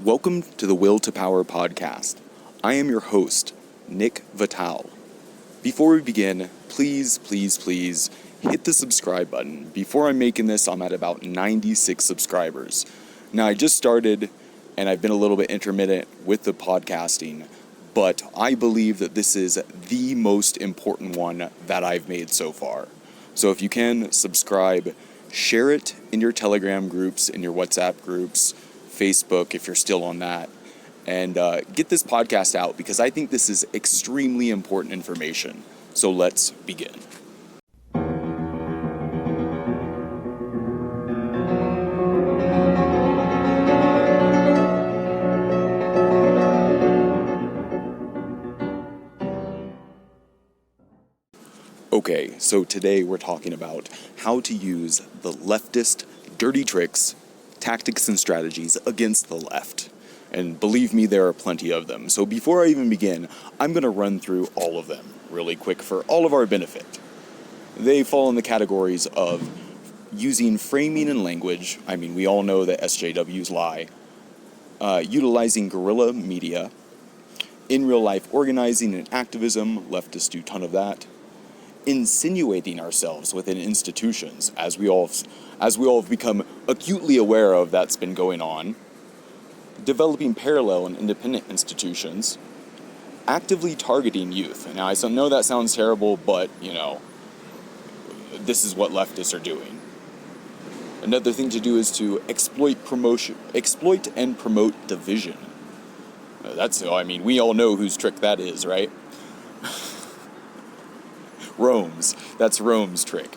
Welcome to the Will to Power podcast. I am your host, Nick Vital. Before we begin, please hit the subscribe button. Before I'm making this, I'm at about 96 subscribers. Now, I just started, and I've been a little bit intermittent with the podcasting, but I believe that this is the most important one that I've made so far. So if you can, subscribe, share it in your Telegram groups, in your WhatsApp groups, Facebook if you're still on that, and get this podcast out because I think this is extremely important information. So let's begin. Okay, so today we're talking about how to use the leftist dirty tricks, tactics, and strategies against the left. And believe me, there are plenty of them. So before I even begin, I'm going to run through all of them really quick for all of our benefit. They fall in the categories of using framing and language. I mean, we all know that SJWs lie. Utilizing guerrilla media. In real life organizing and activism, leftists do a ton of that. Insinuating ourselves within institutions, as we all have become acutely aware of, that's been going on. Developing parallel and independent institutions. Actively targeting youth. Now, I know that sounds terrible, but, this is what leftists are doing. Another thing to do is to exploit and promote division. We all know whose trick that is, right? That's Rome's trick.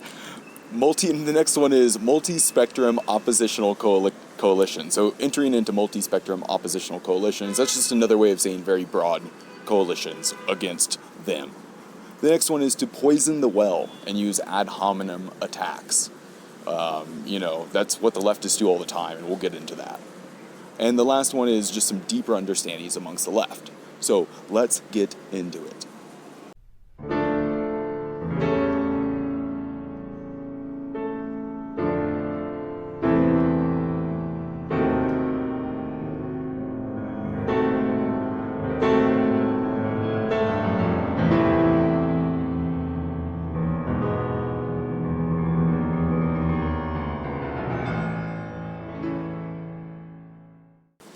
The next one is multi-spectrum oppositional coalition. So entering into multi-spectrum oppositional coalitions, that's just another way of saying very broad coalitions against them. The next one is to poison the well and use ad hominem attacks. That's what the leftists do all the time, and we'll get into that. And the last one is just some deeper understandings amongst the left. So let's get into it.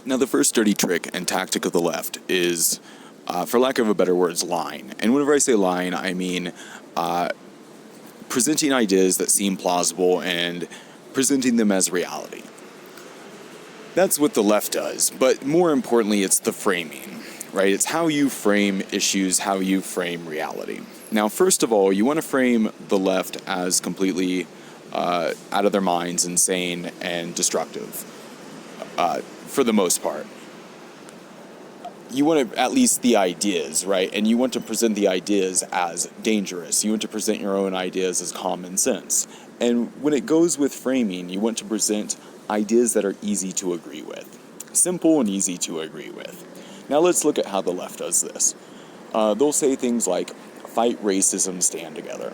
Now, the first dirty trick and tactic of the left is, for lack of a better word, lying. And whenever I say lying, I mean presenting ideas that seem plausible and presenting them as reality. That's what the left does, but more importantly, it's the framing, right? It's how you frame issues, how you frame reality. Now, first of all, you want to frame the left as completely out of their minds, insane, and destructive. For the most part. You want to, at least the ideas, right? And you want to present the ideas as dangerous. You want to present your own ideas as common sense. And when it goes with framing, you want to present ideas that are easy to agree with. Simple and easy to agree with. Now let's look at how the left does this. They'll say things like, fight racism, stand together,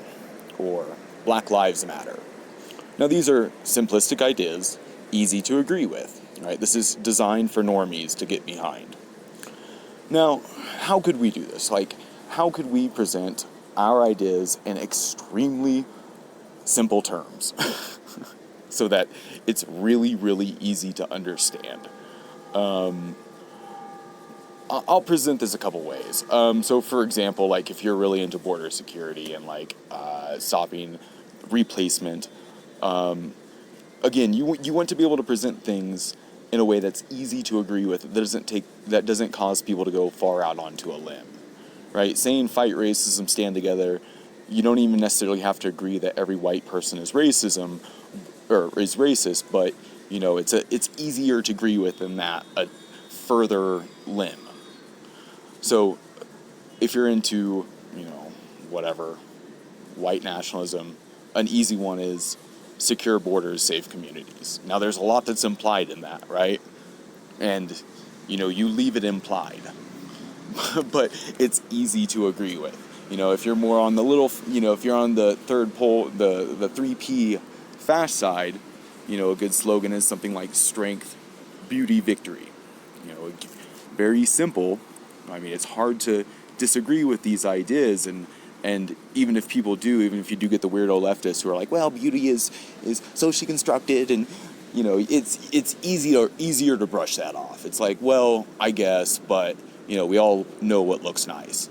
or Black Lives Matter. Now these are simplistic ideas, easy to agree with. Right, this is designed for normies to get behind. Now, how could we do this? How could we present our ideas in extremely simple terms so that it's really, really easy to understand? I'll present this a couple ways. So, for example, if you're really into border security and stopping replacement, again, you want to be able to present things in a way that's easy to agree with, that doesn't cause people to go far out onto a limb, right? Saying fight racism, stand together, you don't even necessarily have to agree that every white person is racist, but it's easier to agree with than that a further limb. So if you're into white nationalism, an easy one is secure borders, safe communities. Now, there's a lot that's implied in that, right? And, you leave it implied. But it's easy to agree with. If you're more on the if you're on the third pole, the 3P fast side, a good slogan is something like strength, beauty, victory. very simple. I mean, it's hard to disagree with these ideas, and even if people do, even if you do get the weirdo leftists who are like, well, beauty is socially constructed, and it's easier to brush that off. It's like, well, I guess, but we all know what looks nice.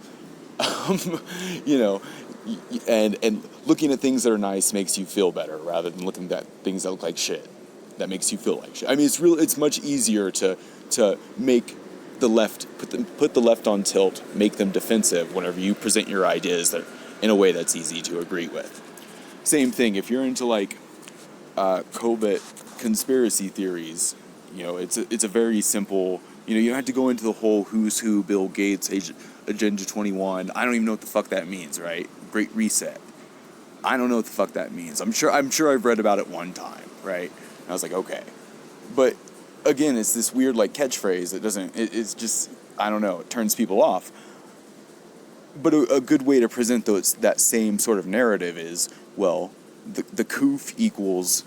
And looking at things that are nice makes you feel better rather than looking at things that look like shit. That makes you feel like shit. I mean, it's much easier to make the left, put the left on tilt, make them defensive whenever you present your ideas that in a way that's easy to agree with. Same thing, if you're into like covert conspiracy theories, it's a very simple, you don't have to go into the whole who's who, Bill Gates, Agenda 21. I don't even know what the fuck that means, right? Great Reset. I don't know what the fuck that means. I'm sure I've read about it one time, right? And I was like, okay. But again, it's this weird like catchphrase that it's just, I don't know, it turns people off. But a good way to present that same sort of narrative is, well, the COOF equals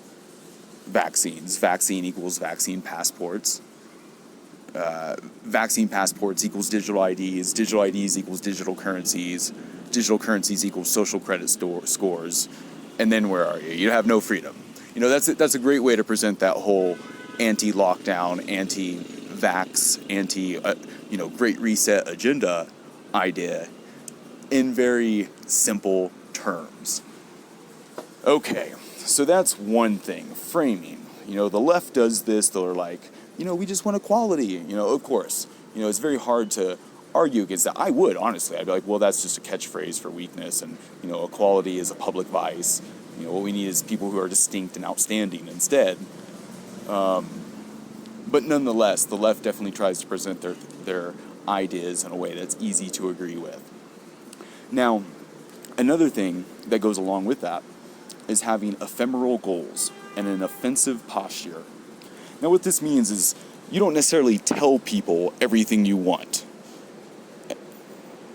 vaccines. Vaccine equals vaccine passports. Vaccine passports equals digital IDs. Digital IDs equals digital currencies. Digital currencies equals social credit scores. And then where are you? You have no freedom. That's a great way to present that whole anti-lockdown, anti-vax, Great Reset agenda idea in very simple terms. Okay, so that's one thing, framing. The left does this, they're like, we just want equality. Of course, it's very hard to argue against that. I would, honestly. I'd be like, well, that's just a catchphrase for weakness, and, equality is a public vice. What we need is people who are distinct and outstanding instead. But nonetheless, the left definitely tries to present their ideas in a way that's easy to agree with. Now, another thing that goes along with that is having ephemeral goals and an offensive posture. Now, what this means is you don't necessarily tell people everything you want.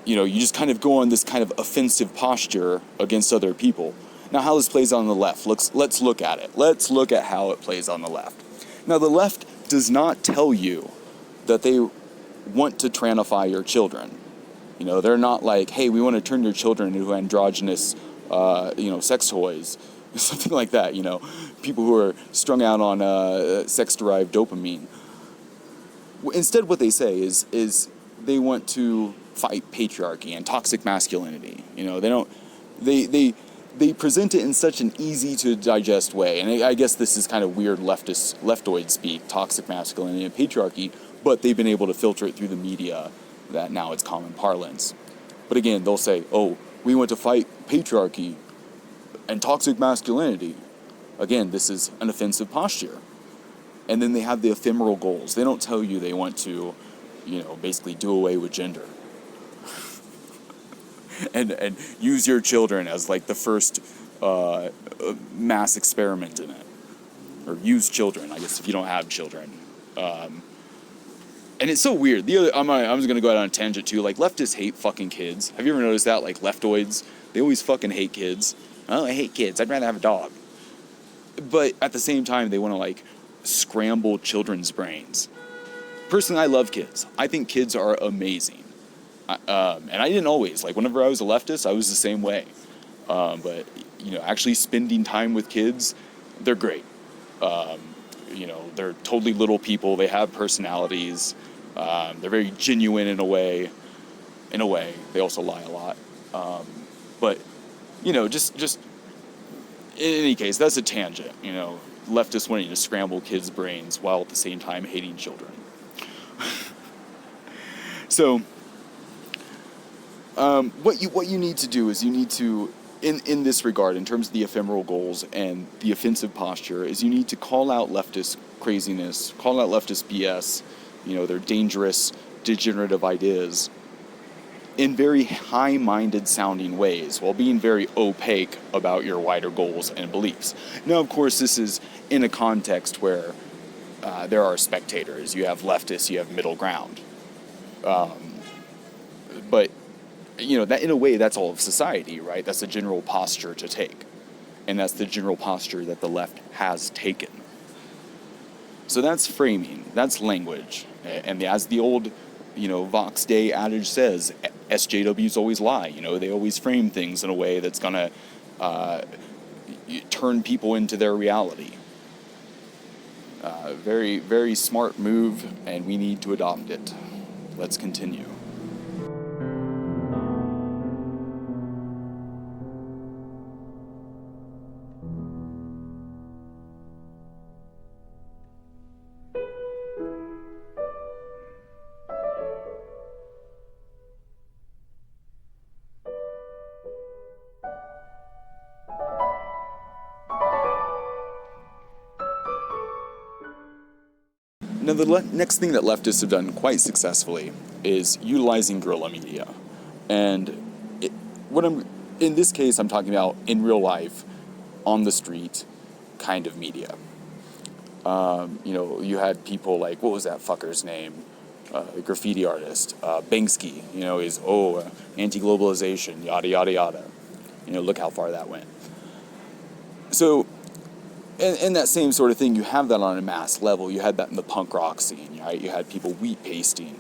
You just kind of go on this kind of offensive posture against other people. Now, how this plays on the left, let's look at it. Let's look at how it plays on the left. Now, the left does not tell you that they want to tranify your children. They're not like, hey, we want to turn your children into androgynous, sex toys, something like that. People who are strung out on sex-derived dopamine. Instead, what they say is they want to fight patriarchy and toxic masculinity. They present it in such an easy to digest way, and I guess this is kind of weird leftoid speak, toxic masculinity and patriarchy, but they've been able to filter it through the media that now it's common parlance. But again, they'll say, oh, we want to fight patriarchy and toxic masculinity. Again, this is an offensive posture. And then they have the ephemeral goals. They don't tell you they want to, basically do away with gender. and use your children as like the first mass experiment in it. Or use children, I guess, if you don't have children. And it's so weird. I'm just going to go out on a tangent too. Like, leftists hate fucking kids. Have you ever noticed that? Like, leftoids, they always fucking hate kids. Oh, I hate kids. I'd rather have a dog. But at the same time, they want to, like, scramble children's brains. Personally, I love kids. I think kids are amazing. And I didn't always. Like, whenever I was a leftist, I was the same way. But, actually spending time with kids, they're great. They're totally little people. They have personalities. They're very genuine in a way. They also lie a lot. But, just in any case, that's a tangent. Leftists wanting to scramble kids' brains while at the same time hating children. So, what you need to do is you need to, in this regard, in terms of the ephemeral goals and the offensive posture, is you need to call out leftist craziness, call out leftist BS, their dangerous, degenerative ideas, in very high-minded sounding ways, while being very opaque about your wider goals and beliefs. Now, of course, this is in a context where there are spectators. You have leftists, you have middle ground. But that in a way, that's all of society, right? That's the general posture to take. And that's the general posture that the left has taken. So that's framing, that's language. And as the old Vox Day adage says, SJWs always lie. They always frame things in a way that's going to turn people into their reality. Very, very smart move, and we need to adopt it. Let's continue. Now, the next thing that leftists have done quite successfully is utilizing guerrilla media. And in this case, I'm talking about in real life, on the street kind of media. You had people like, what was that fucker's name? The graffiti artist, Banksy, is, anti-globalization, yada, yada, yada. Look how far that went. So, and that same sort of thing, you have that on a mass level. You had that in the punk rock scene, right? You had people wheat pasting.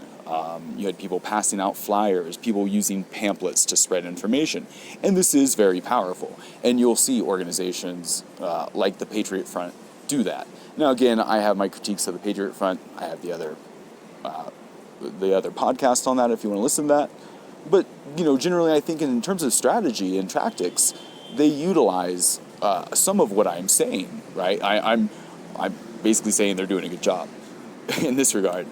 You had people passing out flyers, people using pamphlets to spread information. And this is very powerful. And you'll see organizations like the Patriot Front do that. Now, again, I have my critiques of the Patriot Front. I have the other podcast on that if you want to listen to that. But, generally I think in terms of strategy and tactics, they utilize some of what I'm saying, right? I'm basically saying they're doing a good job in this regard.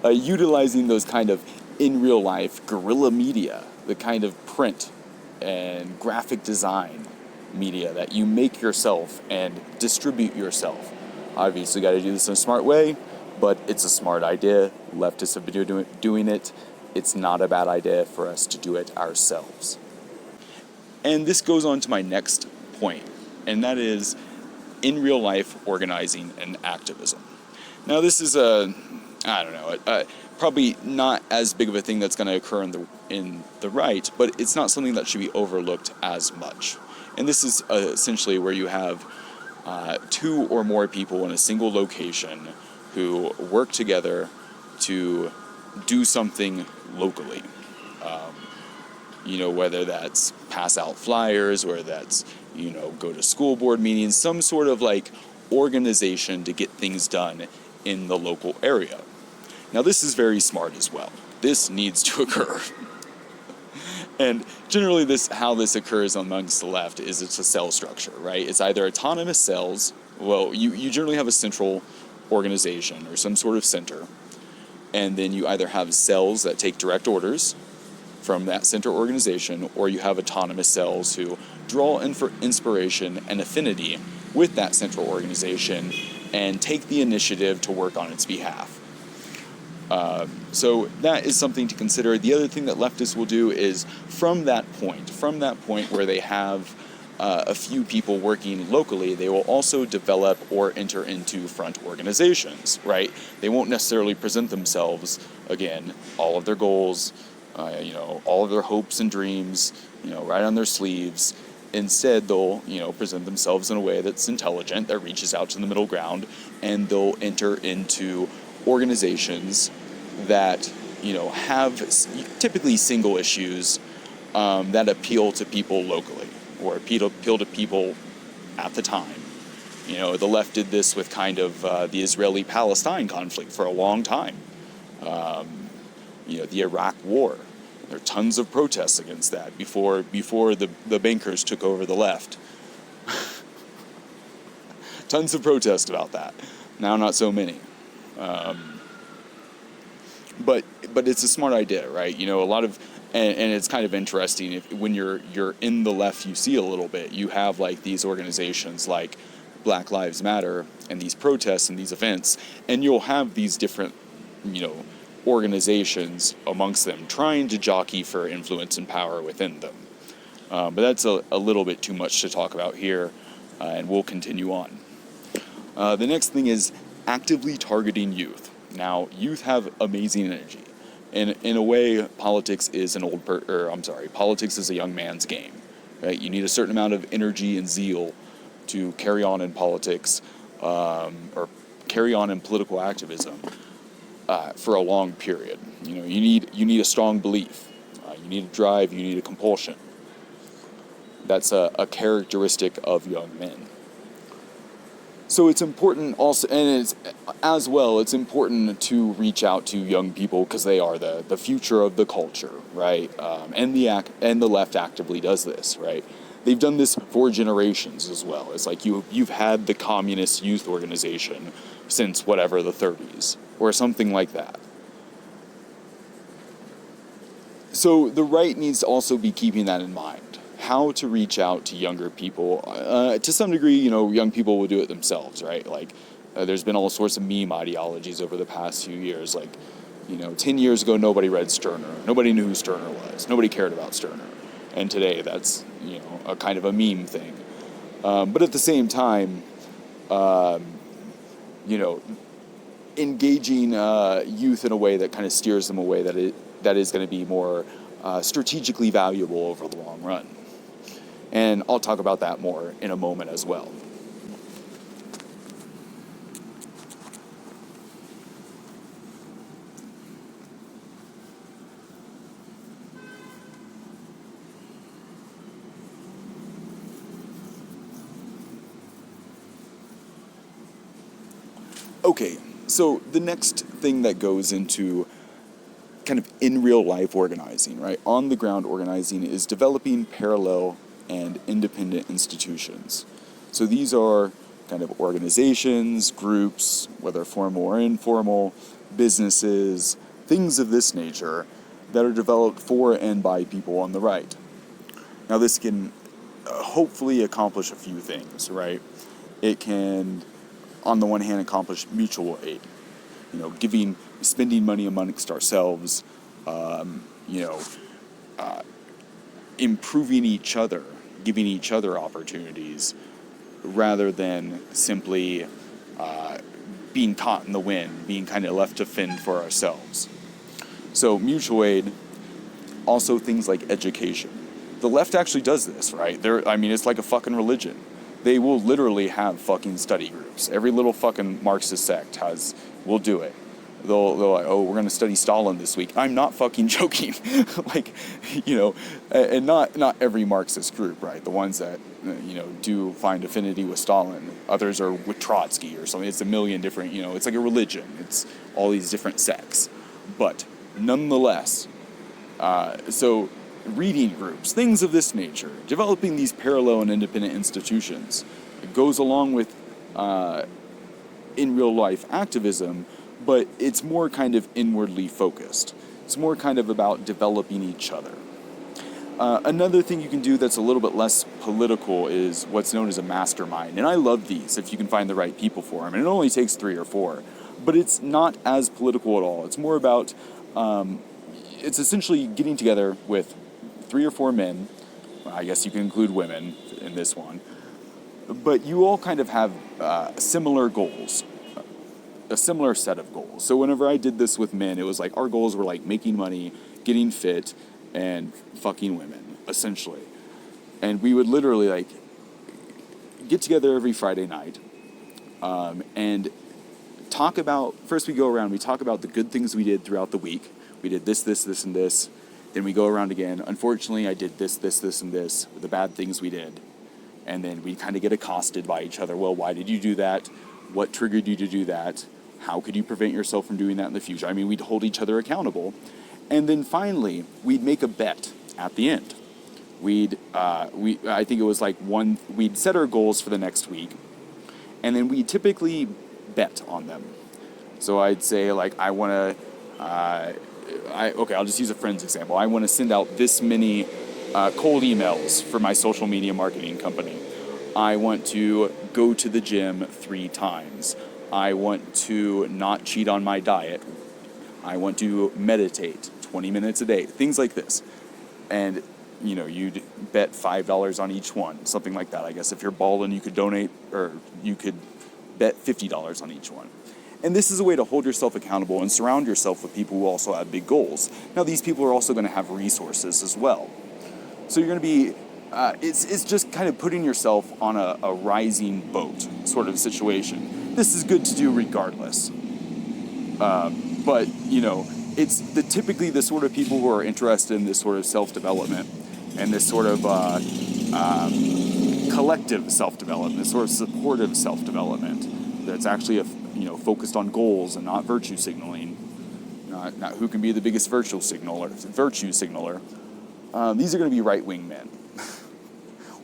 Utilizing those kind of in real life guerrilla media, the kind of print and graphic design media that you make yourself and distribute yourself. Obviously, got to do this in a smart way, but it's a smart idea. Leftists have been doing it. It's not a bad idea for us to do it ourselves. And this goes on to my next point, and that is in real life organizing and activism. Now, this is probably not as big of a thing that's going to occur in the right, but it's not something that should be overlooked as much. And this is essentially where you have two or more people in a single location who work together to do something locally. Whether that's pass out flyers, or that's, go to school board meetings, some sort of like organization to get things done in the local area. Now, this is very smart as well. This needs to occur. And generally how this occurs amongst the left is it's a cell structure, right? It's either autonomous cells. Well, you generally have a central organization or some sort of center. And then you either have cells that take direct orders from that center organization, or you have autonomous cells who draw inspiration and affinity with that central organization and take the initiative to work on its behalf. So that is something to consider. The other thing that leftists will do is from that point where they have a few people working locally, they will also develop or enter into front organizations, right? They won't necessarily present themselves, again, all of their goals, all of their hopes and dreams, right on their sleeves. Instead, they'll, present themselves in a way that's intelligent, that reaches out to the middle ground, and they'll enter into organizations that, have typically single issues that appeal to people locally, or appeal to people at the time. The left did this with kind of the Israeli-Palestine conflict for a long time. The Iraq War. There are tons of protests against that before the bankers took over the left. Tons of protests about that. Now, not so many. But it's a smart idea, right? A lot of, and it's kind of interesting when you're in the left, you see a little bit. You have like these organizations like Black Lives Matter and these protests and these events, and you'll have these different, organizations amongst them trying to jockey for influence and power within them. But that's a little bit too much to talk about here, and we'll continue on. The next thing is actively targeting youth. Now, youth have amazing energy. In a way, politics is politics is a young man's game, right? You need a certain amount of energy and zeal to carry on in politics, or carry on in political activism for a long period, You need a strong belief. You need a drive. You need a compulsion. That's a characteristic of young men. So it's important also, and it's important to reach out to young people because they are the future of the culture, right? And the left actively does this, right? They've done this for generations as well. It's like you've had the communist youth organization since whatever the 30s or something like that. So the right needs to also be keeping that in mind. How to reach out to younger people. To some degree, young people will do it themselves, right? Like, there's been all sorts of meme ideologies over the past few years. Like, 10 years ago, nobody read Stirner. Nobody knew who Stirner was. Nobody cared about Stirner. And today, that's, a kind of a meme thing. But at the same time, engaging youth in a way that kind of steers them away that is going to be more strategically valuable over the long run. And I'll talk about that more in a moment as well. Okay, so the next thing that goes into kind of in real life organizing, right? On the ground organizing is developing parallel and independent institutions. So these are kind of organizations, groups, whether formal or informal, businesses, things of this nature that are developed for and by people on the right. Now this can hopefully accomplish a few things, right? It can, on the one hand, accomplish mutual aid. Spending money amongst ourselves, improving each other, giving each other opportunities, rather than simply being caught in the wind, being kind of left to fend for ourselves. So mutual aid, also things like education. The left actually does this, right? It's like a fucking religion. They will literally have fucking study groups. Every little fucking Marxist sect will do it. They'll like, oh, we're going to study Stalin this week. I'm not fucking joking. And not every Marxist group, right? The ones that, do find affinity with Stalin. Others are with Trotsky or something. It's a million different, it's like a religion. It's all these different sects. But nonetheless, so reading groups, things of this nature, developing these parallel and independent institutions, it goes along with in real life activism, but it's more kind of inwardly focused. It's more kind of about developing each other. Another thing you can do that's a little bit less political is what's known as a mastermind. And I love these if you can find the right people for them. And it only takes 3 or 4. But it's not as political at all. It's more about, it's essentially getting together with 3 or 4 men. I guess you can include women in this one. But you all kind of have similar goals. A similar set of goals. So whenever I did this with men, it was like our goals were like making money, getting fit, and fucking women, essentially. And we would literally like get together every Friday night and talk about, first we go around, we talk about the good things we did throughout the week. We did this, and this. Then we go around again. Unfortunately, I did this, and this, the bad things we did. And then we kind of get accosted by each other. Well, why did you do that? What triggered you to do that? How could you prevent yourself from doing that in the future? We'd hold each other accountable. And then finally, we'd make a bet at the end. I think it was like we'd set our goals for the next week, and then we typically bet on them. So I'd say like, I want to, I'll just use a friend's example. I want to send out this many cold emails for my social media marketing company. I want to go to the gym 3 times. I want to not cheat on my diet. I want to meditate 20 minutes a day. Things like this. And, you'd bet $5 on each one. Something like that. I guess if you're balling, you could donate, or you could bet $50 on each one. And this is a way to hold yourself accountable and surround yourself with people who also have big goals. Now, these people are also going to have resources as well. So you're going to be, it's just kind of putting yourself on a rising boat sort of situation. This is good to do regardless. But, it's typically the sort of people who are interested in this sort of self-development and this sort of collective self-development, this sort of supportive self-development that's actually focused on goals and not virtue signaling, not who can be the biggest virtue signaler. These are going to be right-wing men,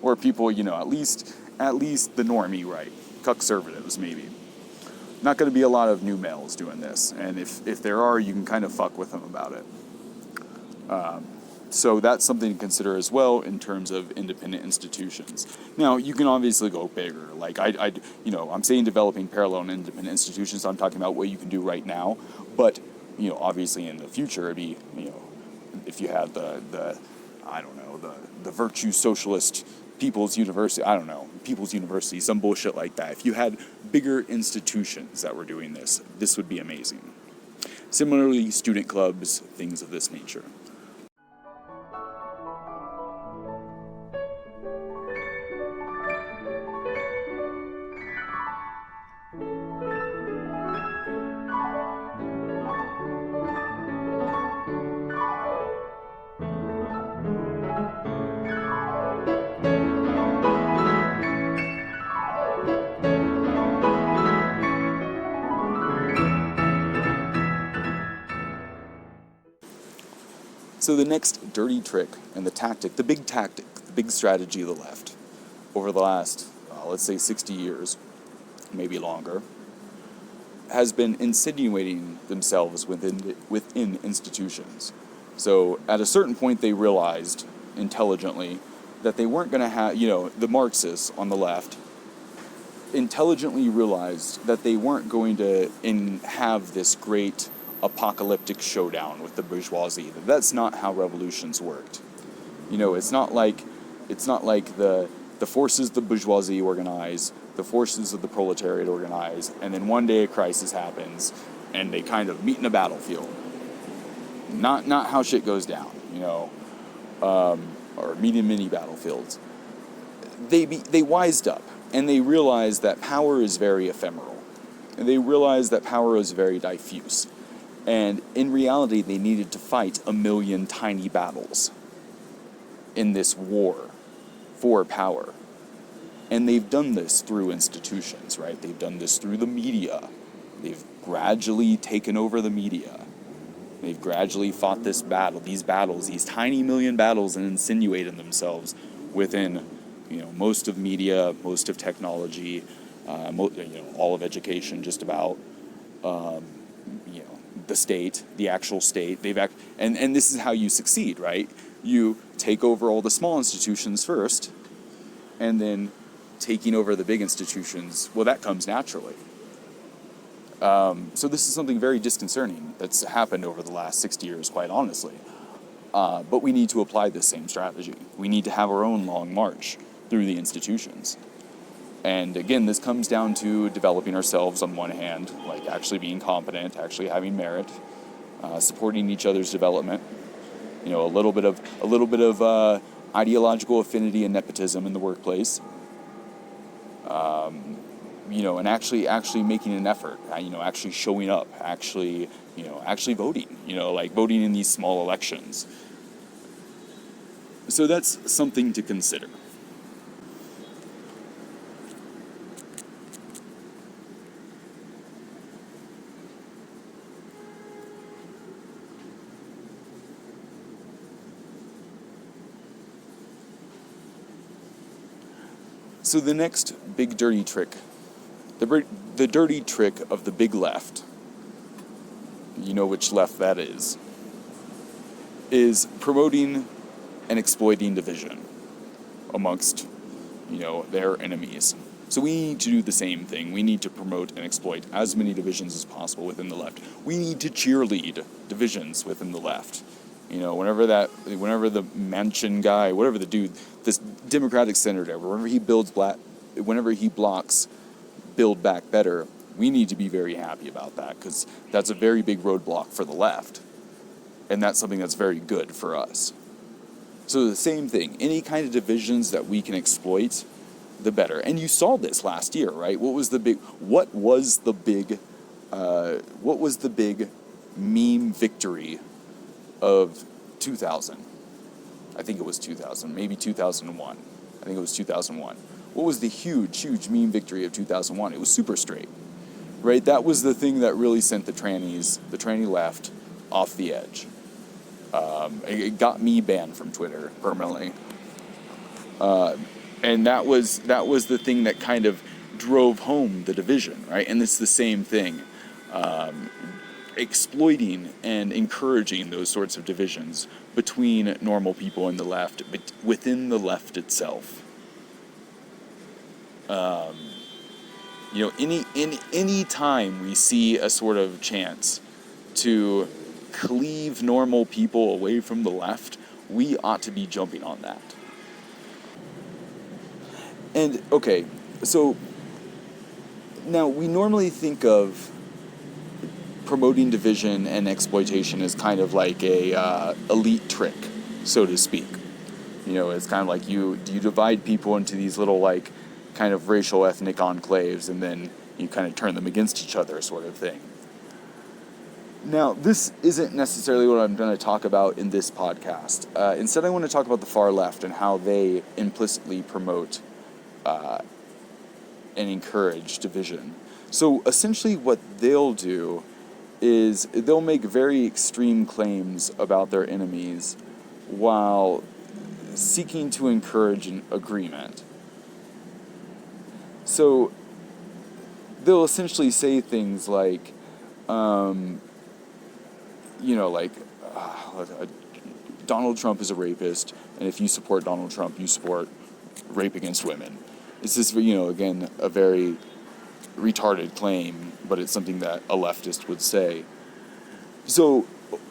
or people, at least the normie right, conservatives maybe. Not going to be a lot of new males doing this, and if there are, you can kind of fuck with them about it. So that's something to consider as well in terms of independent institutions. Now, you can obviously go bigger. Like I'm saying developing parallel and independent institutions. I'm talking about what you can do right now. But, obviously in the future, it'd be, if you had the virtue socialist People's University, People's University, some bullshit like that. If you had bigger institutions that were doing this, this would be amazing. Similarly, student clubs, things of this nature. So the next dirty trick and the big strategy of the left over the last, let's say 60 years, maybe longer, has been insinuating themselves within institutions. So at a certain point they realized intelligently that they weren't going to have, the Marxists on the left intelligently realized that they weren't going to have this great apocalyptic showdown with the bourgeoisie. That's not how revolutions worked. It's not like the forces of the bourgeoisie organize, the forces of the proletariat organize, and then one day a crisis happens and they kind of meet in a battlefield. Not how shit goes down, or meet in mini battlefields. They wised up and they realized that power is very ephemeral. And they realized that power is very diffuse. And in reality, they needed to fight a million tiny battles in this war for power. And they've done this through institutions, right? They've done this through the media. They've gradually taken over the media. They've gradually fought these tiny million battles, and insinuated themselves within, most of media, most of technology, all of education, just about. The state, the actual state, and this is how you succeed, right? You take over all the small institutions first, and then taking over the big institutions, well, that comes naturally. So this is something very disconcerting that's happened over the last 60 years, quite honestly. But we need to apply this same strategy. We need to have our own long march through the institutions. And again, this comes down to developing ourselves on one hand, like actually being competent, actually having merit, supporting each other's development. A little bit of ideological affinity and nepotism in the workplace. And actually making an effort. Actually showing up. Actually voting. Like voting in these small elections. So that's something to consider. So the next big dirty trick, the dirty trick of the big left, which left that is promoting and exploiting division amongst, their enemies. So we need to do the same thing. We need to promote and exploit as many divisions as possible within the left. We need to cheerlead divisions within the left. Whenever the Manchin guy, whatever the dude, this Democratic senator, whenever he blocks Build Back Better, we need to be very happy about that, because that's a very big roadblock for the left. And that's something that's very good for us. So the same thing, any kind of divisions that we can exploit, the better. And you saw this last year, right? What was the big meme victory of 2000. I think it was 2000, maybe 2001. I think it was 2001. What was the huge meme victory of 2001? It was Super Straight, right? That was the thing that really sent the tranny left, off the edge. It got me banned from Twitter permanently. And that was the thing that kind of drove home the division, right? And it's the same thing. Exploiting and encouraging those sorts of divisions between normal people and the left, but within the left itself. Any time we see a sort of chance to cleave normal people away from the left, we ought to be jumping on that. And, okay, so now we normally think of promoting division and exploitation as kind of like a elite trick, so to speak. It's kind of like you divide people into these little, like, kind of racial ethnic enclaves, and then you kind of turn them against each other, sort of thing. Now, this isn't necessarily what I'm going to talk about in this podcast. Instead, I want to talk about the far left and how they implicitly promote and encourage division. So, essentially, what they'll do is they'll make very extreme claims about their enemies while seeking to encourage an agreement. So they'll essentially say things like, Donald Trump is a rapist, and if you support Donald Trump, you support rape against women. It's just, again, a very retarded claim, but it's something that a leftist would say. So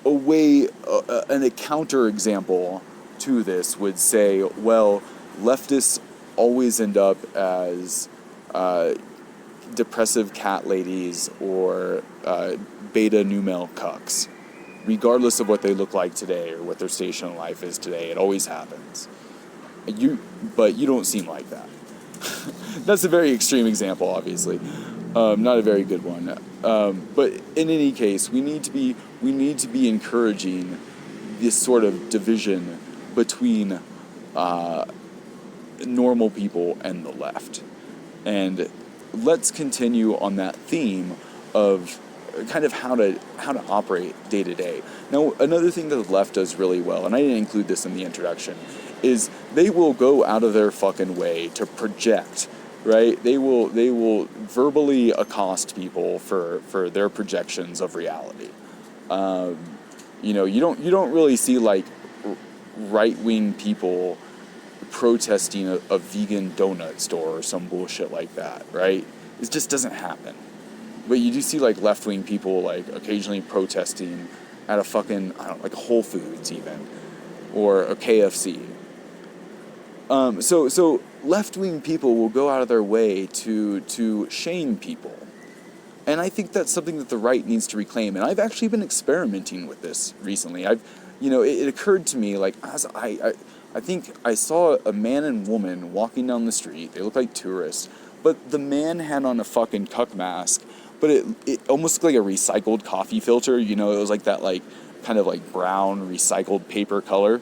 a counter example to this would say, well, leftists always end up as depressive cat ladies or beta new male cucks, regardless of what they look like today or what their station in life is today. It always happens. But you don't seem like that. That's a very extreme example, obviously. Not a very good one. But in any case, we need to be encouraging this sort of division between normal people and the left. And let's continue on that theme of kind of how to operate day to day. Now, another thing that the left does really well, and I didn't include this in the introduction, is they will go out of their fucking way to project, right? They will verbally accost people for their projections of reality. You don't really see like right-wing people protesting a vegan donut store or some bullshit like that, right? It just doesn't happen. But you do see like left-wing people like occasionally protesting at a fucking, like Whole Foods even, or a KFC. So left-wing people will go out of their way to shame people. And I think that's something that the right needs to reclaim. And I've actually been experimenting with this recently. It occurred to me, like, as I think I saw a man and woman walking down the street. They looked like tourists. But the man had on a fucking cuck mask. But it almost looked like a recycled coffee filter. It was like that, like, kind of like brown recycled paper color.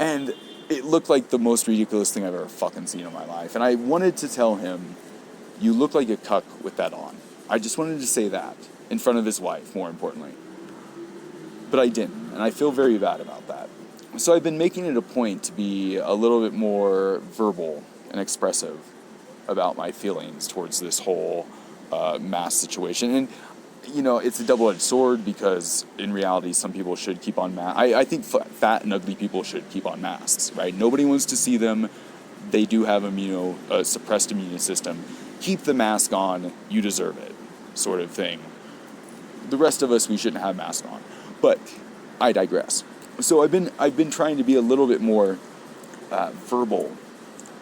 And it looked like the most ridiculous thing I've ever fucking seen in my life. And I wanted to tell him, you look like a cuck with that on. I just wanted to say that in front of his wife, more importantly. But I didn't, and I feel very bad about that. So I've been making it a point to be a little bit more verbal and expressive about my feelings towards this whole mask situation. And, it's a double-edged sword because, in reality, some people should keep on masks. I think fat and ugly people should keep on masks, right? Nobody wants to see them. They do have a suppressed immune system. Keep the mask on. You deserve it, sort of thing. The rest of us, we shouldn't have masks on. But I digress. So I've been trying to be a little bit more verbal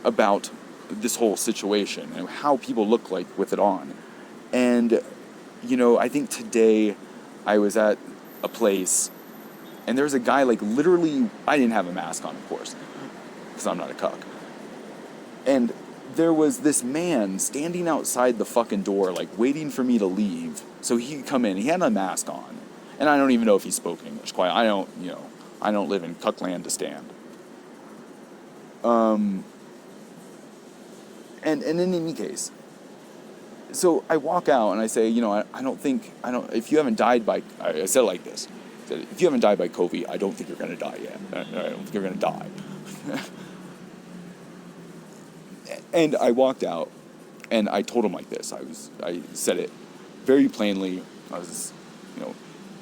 about this whole situation and how people look like with it on. And, I think today I was at a place and there was a guy, like, literally, I didn't have a mask on, of course, because I'm not a cuck. And there was this man standing outside the fucking door, like, waiting for me to leave so he could come in. He had a mask on. And I don't even know if he spoke English quite. I don't live in Cuckland to stand. And in any case, so I walk out and I say, if you haven't died by, I said it like this, I said, if you haven't died by COVID, I don't think you're going to die yet. I don't think you're going to die. And I walked out and I told him like this. I said it very plainly.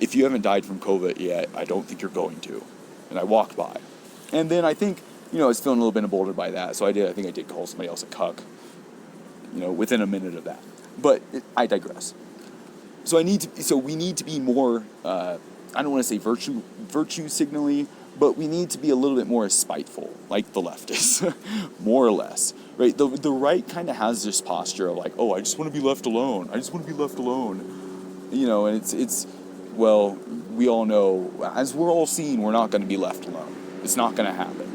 If you haven't died from COVID yet, I don't think you're going to. And I walked by. And then I think, I was feeling a little bit emboldened by that. So I think I did call somebody else a cuck, within a minute of that. But I digress. So we need to be more, I don't want to say virtue signally, but we need to be a little bit more spiteful, like the leftists, more or less, right? The right kind of has this posture of like, oh, I just want to be left alone. I just want to be left alone, and well, we all know, as we're all seeing, we're not going to be left alone. It's not going to happen.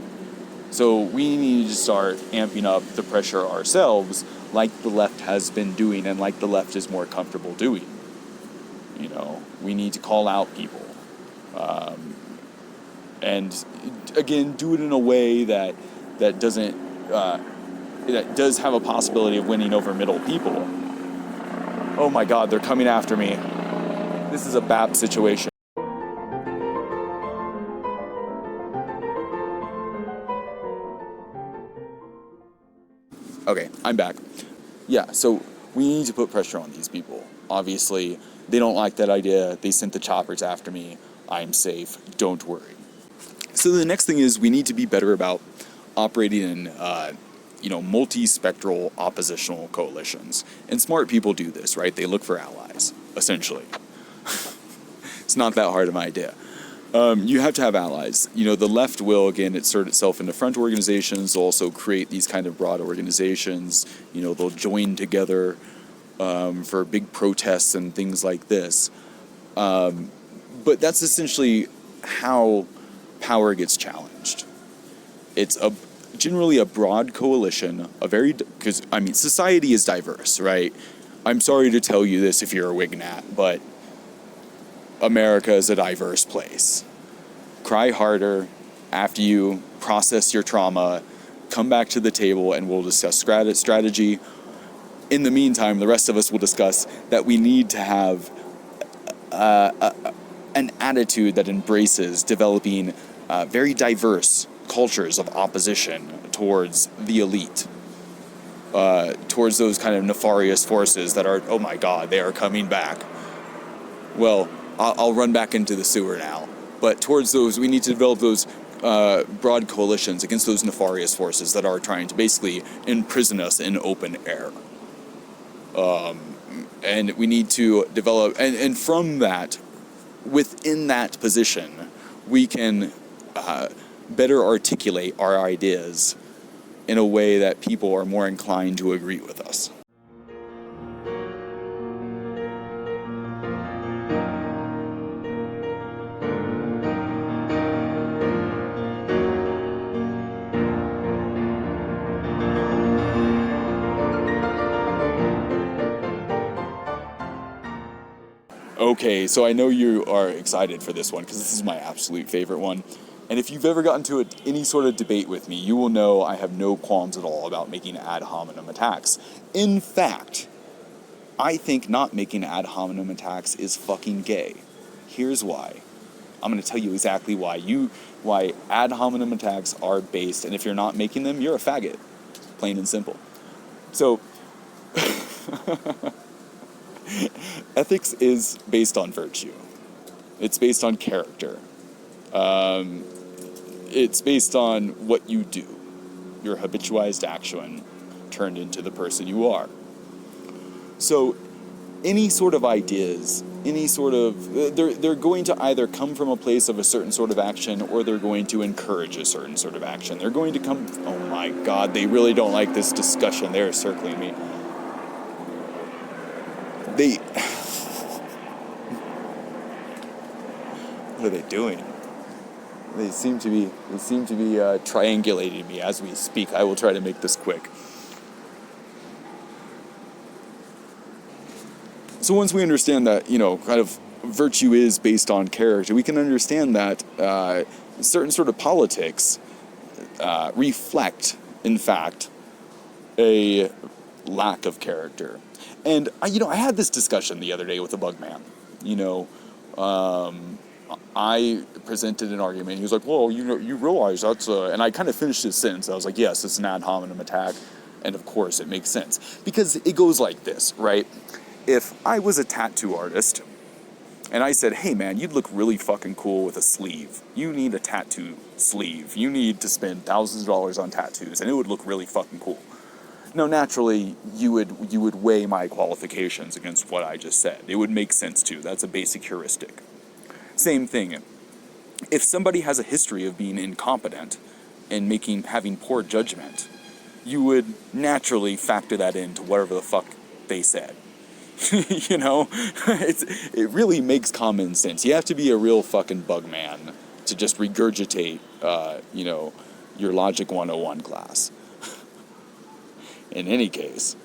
So we need to start amping up the pressure ourselves, like the left has been doing and like the left is more comfortable doing. We need to call out people. And again, do it in a way that doesn't, that does have a possibility of winning over middle people. Oh my God, they're coming after me. This is a BAP situation. Okay, I'm back. Yeah, so we need to put pressure on these people. Obviously, they don't like that idea. They sent the choppers after me. I'm safe. Don't worry. So the next thing is we need to be better about operating in, multi-spectral oppositional coalitions. And smart people do this, right? They look for allies, essentially. It's not that hard of an idea. You have to have allies. The left will, again, insert itself into front organizations. They'll also create these kind of broad organizations. They'll join together for big protests and things like this. But that's essentially how power gets challenged. It's generally a broad coalition, because society is diverse, right? I'm sorry to tell you this if you're a Wignat, but America is a diverse place. Cry harder after you process your trauma, come back to the table and we'll discuss strategy. In the meantime, the rest of us will discuss that we need to have an attitude that embraces developing very diverse cultures of opposition towards the elite, towards those kind of nefarious forces that are, oh my God, they are coming back. Well, I'll run back into the sewer now. But towards those, we need to develop those broad coalitions against those nefarious forces that are trying to basically imprison us in open air. And we need to develop, and from that, within that position, we can better articulate our ideas in a way that people are more inclined to agree with us. Okay, so I know you are excited for this one because this is my absolute favorite one. And if you've ever gotten to any sort of debate with me, you will know I have no qualms at all about making ad hominem attacks. In fact, I think not making ad hominem attacks is fucking gay. Here's why. I'm going to tell you exactly why ad hominem attacks are based, and if you're not making them, you're a faggot. Plain and simple. So, ethics is based on virtue. It's based on character. It's based on what you do. Your habitualized action turned into the person you are. So any sort of ideas, they're going to either come from a place of a certain sort of action or they're going to encourage a certain sort of action. They're going to come, oh my God, they really don't like this discussion. They're circling me. What are they doing? They seem to be triangulating me as we speak. I will try to make this quick. So once we understand that, kind of virtue is based on character, we can understand that certain sort of politics reflect, in fact, a lack of character. And I had this discussion the other day with a Bugman. I presented an argument. He was like, "Well, you realize that's a..." And I kind of finished his sentence. I was like, "Yes, it's an ad hominem attack," and of course, it makes sense because it goes like this, right? If I was a tattoo artist and I said, "Hey, man, you'd look really fucking cool with a sleeve. You need a tattoo sleeve. You need to spend thousands of dollars on tattoos, and it would look really fucking cool." Now, naturally, you would weigh my qualifications against what I just said. It would make sense too. That's a basic heuristic. Same thing. If somebody has a history of being incompetent and having poor judgment, you would naturally factor that into whatever the fuck they said. It really makes common sense. You have to be a real fucking Bugman to just regurgitate, your Logic 101 class. In any case,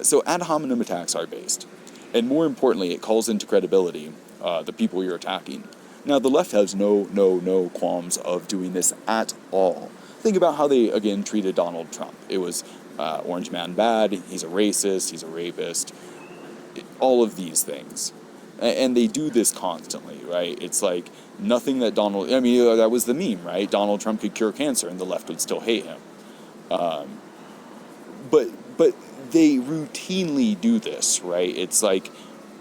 so ad hominem attacks are based, and more importantly, it calls into credibility the people you're attacking. Now, the left has no qualms of doing this at all. Think about how they, again, treated Donald Trump. It was orange man bad, he's a racist, he's a rapist, all of these things. And they do this constantly, right? It's like nothing that that was the meme, right? Donald Trump could cure cancer and the left would still hate him. But they routinely do this, right? It's like,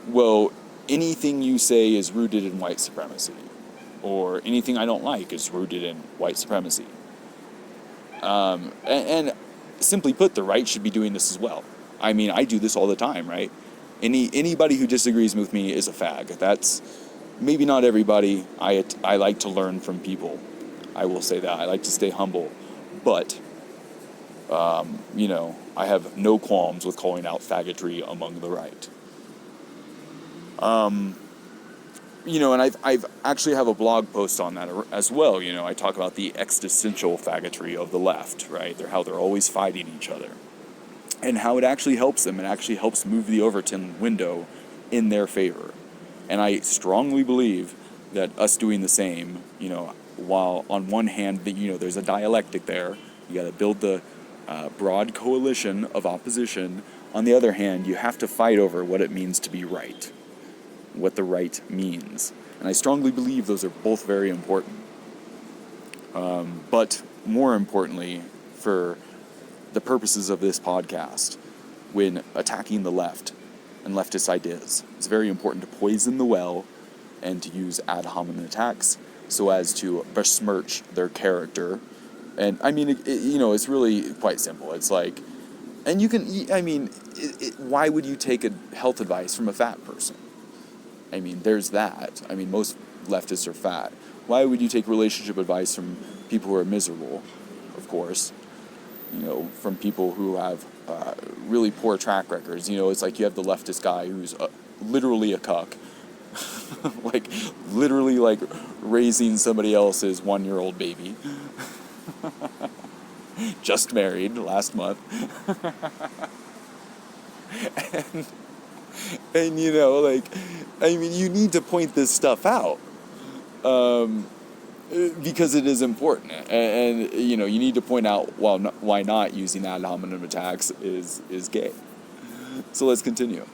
well, anything you say is rooted in white supremacy, or anything I don't like is rooted in white supremacy. And simply put, the right should be doing this as well. I mean, I do this all the time, right? Anybody who disagrees with me is a fag. That's maybe not everybody. I like to learn from people. I will say that. I like to stay humble, but I have no qualms with calling out faggotry among the right. And I've actually have a blog post on that as well. I talk about the existential faggotry of the left, right? How they're always fighting each other, and how it actually helps them. It actually helps move the Overton window in their favor. And I strongly believe that us doing the same, while on one hand, there's a dialectic there. You got to build the broad coalition of opposition. On the other hand, you have to fight over what it means to be right, what the right means. And I strongly believe those are both very important. But more importantly, for the purposes of this podcast, when attacking the left and leftist ideas, it's very important to poison the well and to use ad hominem attacks so as to besmirch their character. And I mean, it's really quite simple. It's like, and you can, why would you take health advice from a fat person? I mean, there's that. I mean, most leftists are fat. Why would you take relationship advice from people who are miserable? Of course. From people who have really poor track records. It's like you have the leftist guy who's literally a cuck. literally raising somebody else's 1-year-old baby. Just married last month. and you need to point this stuff out. Because it is important, and you need to point out why not using ad hominem attacks is gay. So let's continue.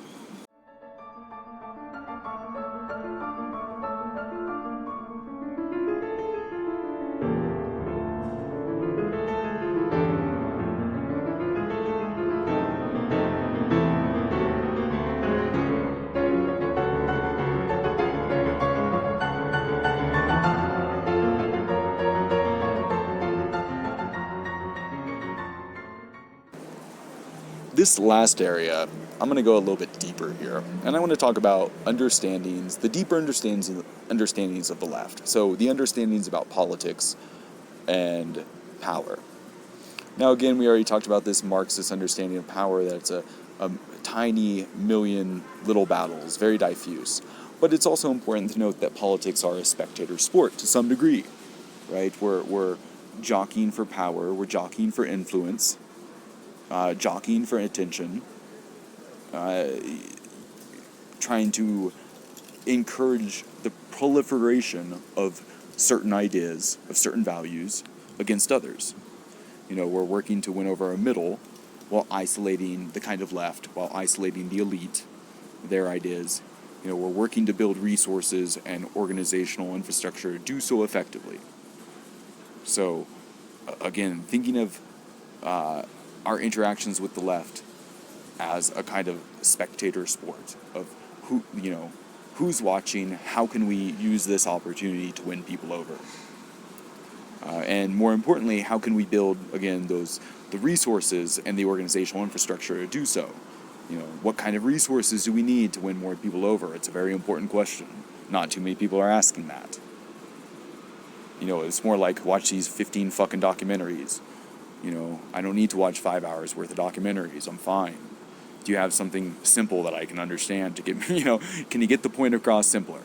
This last area, I'm going to go a little bit deeper here, and I want to talk about the deeper understandings of the left. So the understandings about politics and power. Now, again, we already talked about this Marxist understanding of power, that it's a tiny million little battles, very diffuse. But it's also important to note that politics are a spectator sport to some degree, right? We're jockeying for power, we're jockeying for influence, jockeying for attention, trying to encourage the proliferation of certain ideas, of certain values, against others. We're working to win over a middle while isolating the kind of left, while isolating the elite, their ideas. We're working to build resources and organizational infrastructure to do so effectively. So, again, thinking of our interactions with the left as a kind of spectator sport of who's watching, how can we use this opportunity to win people over? And more importantly, how can we build, again, the resources and the organizational infrastructure to do so? What kind of resources do we need to win more people over? It's a very important question. Not too many people are asking that. It's more like watch these 15 fucking documentaries. I don't need to watch 5 hours worth of documentaries. I'm fine. Do you have something simple that I can understand to get, can you get the point across simpler?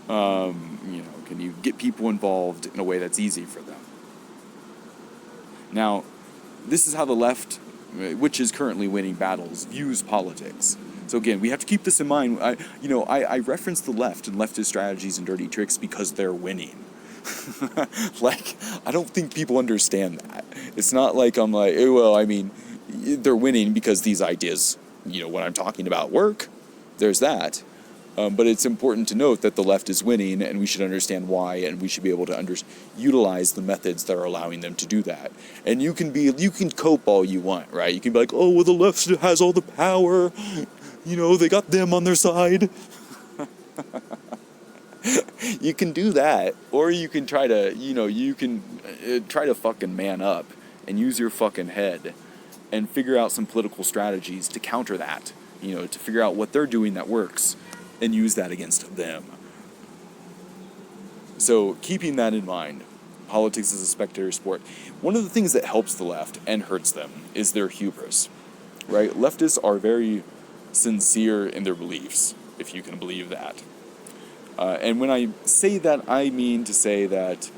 Can you get people involved in a way that's easy for them? Now, this is how the left, which is currently winning battles, views politics. So again, we have to keep this in mind. I reference the left and leftist strategies and dirty tricks because they're winning. I don't think people understand that. It's not like I'm like, they're winning because these ideas, what I'm talking about work. There's that. But it's important to note that the left is winning, and we should understand why, and we should be able to utilize the methods that are allowing them to do that. And you can cope all you want, right? You can be like, oh, well, the left has all the power. They got them on their side. You can do that, or you can try to, try to fucking man up and use your fucking head and figure out some political strategies to counter that, to figure out what they're doing that works and use that against them. So keeping that in mind, politics is a spectator sport. One of the things that helps the left and hurts them is their hubris, right? Leftists are very sincere in their beliefs, if you can believe that. And when I say that, I mean to say that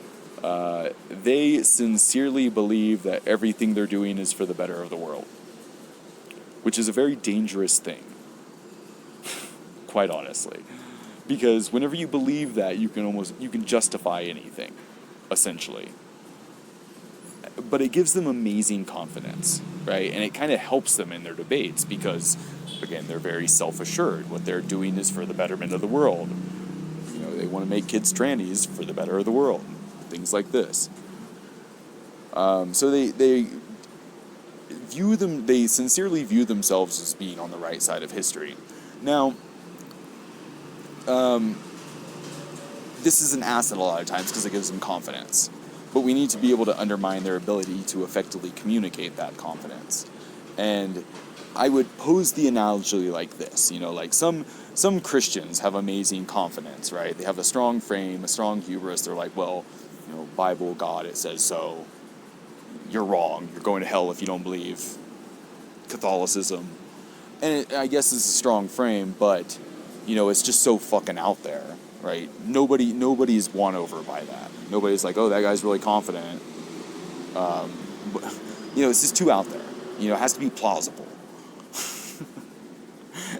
they sincerely believe that everything they're doing is for the better of the world, which is a very dangerous thing, quite honestly. Because whenever you believe that, you can justify anything, essentially. But it gives them amazing confidence, right? And it kind of helps them in their debates because, again, they're very self-assured. What they're doing is for the betterment of the world. They want to make kids trannies for the better of the world. Things like this. So they sincerely view themselves as being on the right side of history. Now, this is an asset a lot of times because it gives them confidence. But we need to be able to undermine their ability to effectively communicate that confidence. And I would pose the analogy like this, like some Christians have amazing confidence, right? They have a strong frame, a strong hubris. They're like, well, Bible, God, it says so. You're wrong. You're going to hell if you don't believe Catholicism. And I guess it's a strong frame, but, it's just so fucking out there, right? Nobody's won over by that. Nobody's like, oh, that guy's really confident. But, it's just too out there. It has to be plausible.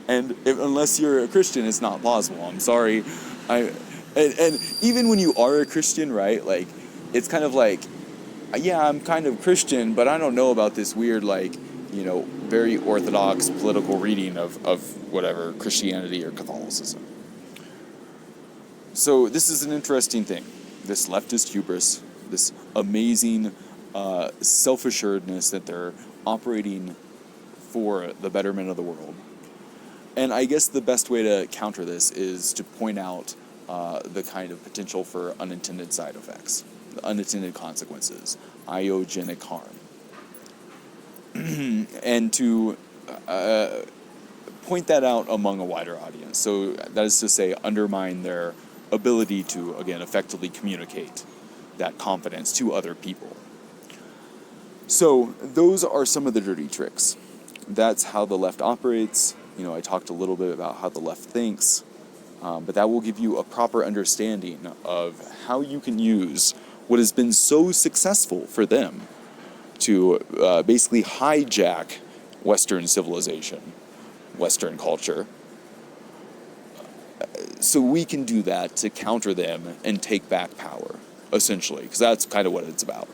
And unless you're a Christian, it's not plausible. I'm sorry. And even when you are a Christian, right? Like, it's kind of like, yeah, I'm kind of Christian, but I don't know about this weird, very orthodox political reading of whatever, Christianity or Catholicism. So this is an interesting thing. This leftist hubris, this amazing self-assuredness that they're operating for the betterment of the world. And I guess the best way to counter this is to point out the kind of potential for unintended side effects, the unintended consequences, iogenic harm. And to point that out among a wider audience. So that is to say, undermine their ability to, again, effectively communicate that confidence to other people. So those are some of the dirty tricks. That's how the left operates. I talked a little bit about how the left thinks, but that will give you a proper understanding of how you can use what has been so successful for them to basically hijack Western civilization, Western culture, so we can do that to counter them and take back power, essentially, because that's kind of what it's about.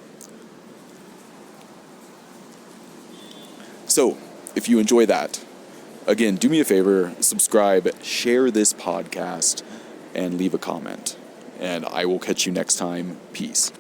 So, if you enjoy that, again, do me a favor, subscribe, share this podcast, and leave a comment. And I will catch you next time. Peace.